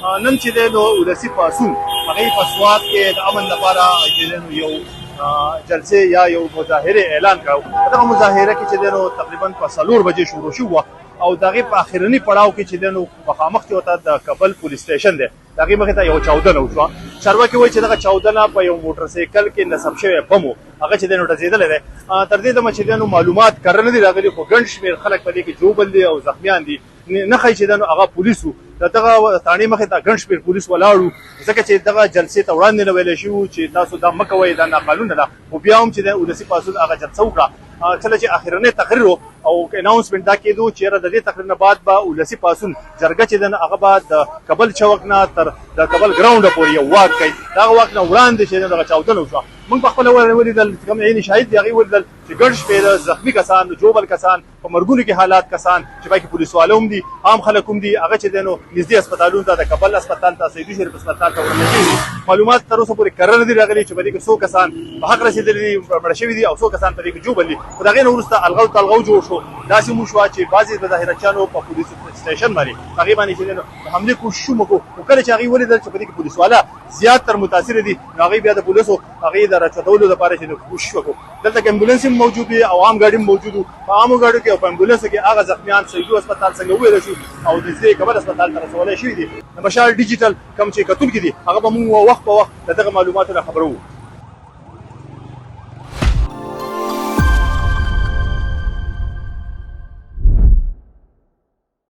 نن چې دی نو ولسي پاڅون هغې په سوات کې د امن لپاره چې دی نو یو جلسې یا یو مظاهرې اعلان کړو. په دغه مظاهره کې چې دی نو تقریبا په 4 بجې شروع شوه او د هغې په اخرني پړاو کې چې دی نو مخامخ چې ورته د کابل پولیس سټیشن دی د هغې مخې ته یو چاودنه وشوه. چارواکي وایي چې دغه چاودنه په یو موټرسایکل کې نصب شوی بم و، هغه چې دی نو ډزېدلی دی. تر دې دمه چې دی نو معلومات کره نه دي راغلي، خو ګڼ شمېر خلک په دې کې ژوبل دي او زخمیان دي. نه ښایي چې دی نو هغه پولیس و. د دغه تاڼې مخې ته ګڼ شمېر پولیس ولاړ وو، ځکه چې دغه جلسې ته وړاندې نه ویلی شوي وو چې تاسو دا مه کوئ، دا ناقانونه ده. خو بیا هم چې دی ولسي پاڅون هغه جلسه وکړه. کله چې اخرنی تقریر و او اناونسمنټ دا کېدو چې یاره د دې تقریر نه بعد به ولسي پاڅون جرګه چې دی نو هغه به د کابل چوک نه تر د کابل ګراونډه پورې یو واک کوي. د هغه واک نه وړاندې چې دی نو دغه چاودنه وشوه. موږ پخپله ولیدل چې کوم عیني شاهد دي هغې ولیدل چې ګڼ شمېره زخمي کسان، جوبل کسان، په مرګونو کې حالات کسان چې پکې پولیس والا هم دي، عام خلک هم دي، هغه چې دی نو نږدې هسپتالونو ته د کابل هسپتال ته، سیدي شریف هسپتال ته وړاندې شوي دي. معلومات تر اوسه پورې کره نه دي راغلي چې په دې کې څو کسان په حق رسېدلي دي، مړه شوي دي او څو کسان په دې کې جوبل دي. خو د هغې نه وروسته الغو تلغو جوړ شو. داسې هم وشوه چې بعضې مظاهرچیانو په پولیس سټیشن باندې هغې باندې چې دی نو د حملې کوشش هم وکړو. خو کله چې هغې ولیدل چې په دې کې پولیس والا زیات تر متاثره دي، نو هغې بیا د پولیسو هغې د راچتولو لپاره چې کوشش وکړو. دلته کې امبولانس هم موجود وي او عام ګاډي هم موجود وو. په عامو ګاډیو کې او په امبولانسو کې هغه زخمیان سیدو هسپتال څنګه وویلی شو او نږدې کابل هسپتال ته رسولی شوي دي. د مشال ډیجیټل کوم چې کتونکي دي هغه به موږ وخت په وخت د دغه معلوماتو نه خبروو.